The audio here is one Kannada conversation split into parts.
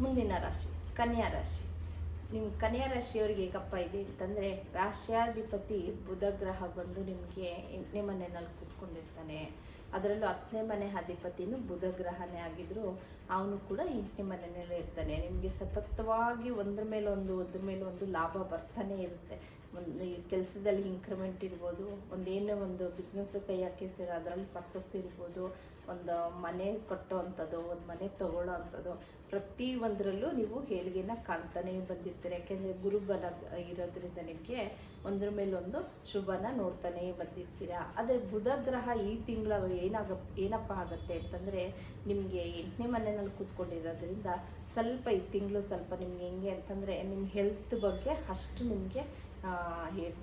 ಮುಂದಿನ ರಾಶಿ ಕನ್ಯಾ ರಾಶಿ. ನಿಮ್ಮ ಕನ್ಯಾ ರಾಶಿಯವರಿಗೆ ಹೇಗಪ್ಪ ಇದೆ ಅಂತಂದರೆ, ರಾಶ್ಯಾಧಿಪತಿ ಬುಧ ಗ್ರಹ ಬಂದು ನಿಮಗೆ 8ನೇ ಮನೆಯಲ್ಲಿ ಕೂತ್ಕೊಂಡಿರ್ತಾನೆ. ಅದರಲ್ಲೂ 10ನೇ ಮನೆ ಅಧಿಪತಿನೂ ಬುಧ ಗ್ರಹನೇ ಆಗಿದ್ರು ಅವನು ಕೂಡ 8ನೇ ಮನೆಯಲ್ಲೇ ಇರ್ತಾನೆ. ನಿಮಗೆ ಸತತವಾಗಿ ಒಂದ್ರ ಮೇಲೆ ಒಂದು ಲಾಭ ಬರ್ತಾನೆ ಇರುತ್ತೆ. ಒಂದು ಈ ಕೆಲಸದಲ್ಲಿ ಇನ್ಕ್ರಿಮೆಂಟ್ ಇರ್ಬೋದು, ಒಂದೇನೋ ಒಂದು ಬಿಸ್ನೆಸ್ ಕೈ ಹಾಕಿರ್ತೀರ ಅದರಲ್ಲಿ ಸಕ್ಸಸ್ ಇರ್ಬೋದು, ಒಂದು ಮನೆ ಕಟ್ಟೋ ಅಂಥದ್ದು, ಒಂದು ಮನೆ ತಗೊಳ್ಳೋ ಅಂಥದ್ದು, ಪ್ರತಿ ಒಂದರಲ್ಲೂ ನೀವು ಏಳಿಗೆನ ಕಾಣ್ತಾನೆ ಬಂದಿರ್ತೀರ. ಯಾಕೆಂದರೆ ಗುರುಬಲ ಇರೋದ್ರಿಂದ ನಿಮಗೆ ಒಂದ್ರ ಮೇಲೊಂದು ಶುಭನ ನೋಡ್ತಾನೆ ಬಂದಿರ್ತೀರ. ಆದರೆ ಬುಧ ಗ್ರಹ ಈ ತಿಂಗಳ ಏನಪ್ಪ ಆಗುತ್ತೆ ಅಂತಂದರೆ, ನಿಮಗೆ 8ನೇ ಮನೆಯಲ್ಲಿ ಕೂತ್ಕೊಂಡಿರೋದ್ರಿಂದ ಸ್ವಲ್ಪ ಈ ತಿಂಗಳು ಸ್ವಲ್ಪ ನಿಮ್ಗೆ ಹೆಂಗೆ ಅಂತಂದರೆ, ನಿಮ್ಮ ಹೆಲ್ತ್ ಬಗ್ಗೆ ಅಷ್ಟು ನಿಮಗೆ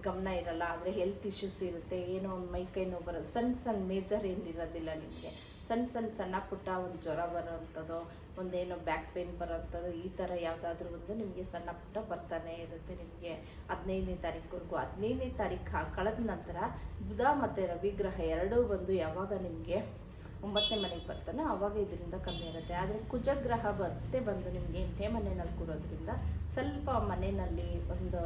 ಗಮನ ಇರಲ್ಲ. ಆದರೆ ಹೆಲ್ತ್ ಇಶ್ಯೂಸ್ ಇರುತ್ತೆ, ಏನೋ ಒಂದು ಮೈಕೈ ನೋವು ಬರೋದು, ಸಣ್ಣ ಮೇಜರ್ ಏನಿರೋದಿಲ್ಲ ನಿಮಗೆ. ಸಣ್ಣ ಪುಟ್ಟ ಒಂದು ಜ್ವರ ಬರೋವಂಥದ್ದು, ಒಂದೇನೋ ಬ್ಯಾಕ್ ಪೇನ್ ಬರೋವಂಥದ್ದು, ಈ ಥರ ಯಾವುದಾದ್ರೂ ಒಂದು ನಿಮಗೆ ಸಣ್ಣ ಪುಟ್ಟ ಬರ್ತಾನೆ ಇರುತ್ತೆ. ನಿಮಗೆ 15ನೇ ತಾರೀಕುವರೆಗೂ 15ನೇ ತಾರೀಕು ಕಳೆದ ನಂತರ ಬುಧ ಮತ್ತು ರವಿ ಗ್ರಹ ಎರಡೂ ಬಂದು ಯಾವಾಗ ನಿಮಗೆ 9ನೇ ಮನೆಗೆ ಬರ್ತಾನೆ ಆವಾಗ ಇದರಿಂದ ಕಮ್ಮಿ ಆಗುತ್ತೆ. ಆದರೆ ಕುಜಗ್ರಹ ಬಂದು ನಿಮಗೆ 8ನೇ ಮನೆಯಲ್ಲಿ ಕೂರೋದ್ರಿಂದ ಸ್ವಲ್ಪ ಮನೆಯಲ್ಲಿ ಒಂದು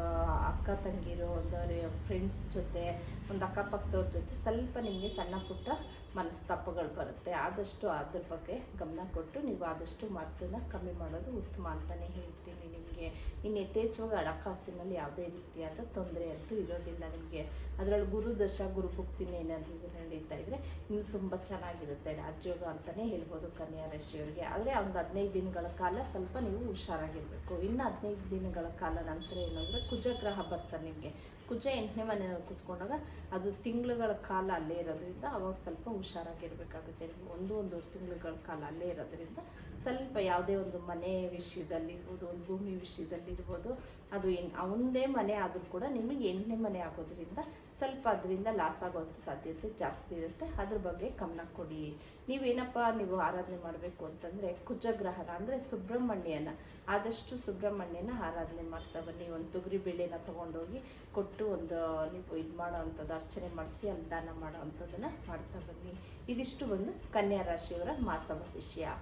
ಅಕ್ಕ ತಂಗಿರು, ಒಂದು ಫ್ರೆಂಡ್ಸ್ ಜೊತೆ, ಒಂದು ಅಕ್ಕಪಕ್ಕದವ್ರ ಜೊತೆ ಸ್ವಲ್ಪ ನಿಮಗೆ ಸಣ್ಣ ಪುಟ್ಟ ಮನಸ್ತಾಪಗಳು ಬರುತ್ತೆ. ಆದಷ್ಟು ಅದ್ರ ಬಗ್ಗೆ ಗಮನ ಕೊಟ್ಟು ನೀವು ಆದಷ್ಟು ಮಾತನ್ನು ಕಮ್ಮಿ ಮಾಡೋದು ಉತ್ತಮ ಅಂತಲೇ ಹೇಳ್ತೀನಿ. ನಿಮಗೆ ಇನ್ನು ಯಥೇಚ್ಛವಾಗಿ ಹಣಕಾಸಿನಲ್ಲಿ ಯಾವುದೇ ರೀತಿಯಾದ ತೊಂದರೆ ಅಂತೂ ಇರೋದಿಲ್ಲ ನಿಮಗೆ. ಅದರಲ್ಲಿ ಗುರುದಶ ಗುರುಭುಕ್ತಿನ ಏನಾದರೂ ನಡೀತಾ ಇದ್ದರೆ ಇನ್ನೂ ತುಂಬ ಚೆನ್ನಾಗಿರುತ್ತೆ. ರಾಜಯೋಗ ಅಂತಲೇ ಹೇಳ್ಬೋದು ಕನ್ಯಾ ರಾಶಿಯವರಿಗೆ. ಆದರೆ ಒಂದು 15 ದಿನಗಳ ಕಾಲ ಸ್ವಲ್ಪ ನೀವು ಹುಷಾರಾಗಿರಬೇಕು. ಇನ್ನು 15 ದಿನಗಳ ಕಾಲ ನಂತರ ಏನಂದರೆ ಕುಜಗ್ರಹ ಬರ್ತಾನೆ ನಿಮಗೆ. ಕುಜ 8ನೇ ಮನೆಯಲ್ಲಿ ಕೂತ್ಕೊಂಡಾಗ ಅದು ತಿಂಗಳುಗಳ ಕಾಲ ಅಲ್ಲೇ ಇರೋದ್ರಿಂದ ಅವಾಗ ಸ್ವಲ್ಪ ಹುಷಾರಾಗಿರಬೇಕಾಗುತ್ತೆ. ನೀವು ಒಂದೂವರೆ ತಿಂಗಳುಗಳ ಕಾಲ ಅಲ್ಲೇ ಇರೋದ್ರಿಂದ ಸ್ವಲ್ಪ ಯಾವುದೇ ಒಂದು ಮನೆ ವಿಷಯದಲ್ಲಿರ್ಬೋದು, ಒಂದು ಭೂಮಿ ವಿಷಯದಲ್ಲಿರ್ಬೋದು, ಅದು ಅವನದೇ ಮನೆ ಆದರೂ ಕೂಡ ನಿಮಗೆ 8ನೇ ಮನೆ ಆಗೋದ್ರಿಂದ ಸ್ವಲ್ಪ ಅದರಿಂದ ಲಾಸ್ ಆಗೋವಂಥ ಸಾಧ್ಯತೆ ಜಾಸ್ತಿ ಇರುತ್ತೆ. ಅದ್ರ ಬಗ್ಗೆ ಗಮನ ಕೊಡಿ. ನೀವು ಆರಾಧನೆ ಮಾಡಬೇಕು ಅಂತಂದರೆ ಕುಜಗ್ರಹನ ಅಂದರೆ ಸುಬ್ರಹ್ಮಣ್ಯನ, ಆದಷ್ಟು ಸುಬ್ರಹ್ಮಣ್ಯನ ಆರಾಧನೆ ಮಾಡ್ತಾ ಬನ್ನಿ. ಒಂದು ತೊಗರಿ ಬೇಳೆನ ತೊಗೊಂಡೋಗಿ ಕೊಟ್ಟು ಒಂದು ನೀವು ಇದು ಮಾಡೋ ಅಂಥದ್ದು ಅರ್ಚನೆ ಮಾಡಿಸಿ ಅಲ್ಲಿ ದಾನ ಮಾಡೋ ಅಂಥದ್ದನ್ನು ಮಾಡ್ತಾ ಬನ್ನಿ. ಇದಿಷ್ಟು ಒಂದು ಕನ್ಯಾ ರಾಶಿಯವರ ಮಾಸ ಭವಿಷ್ಯ.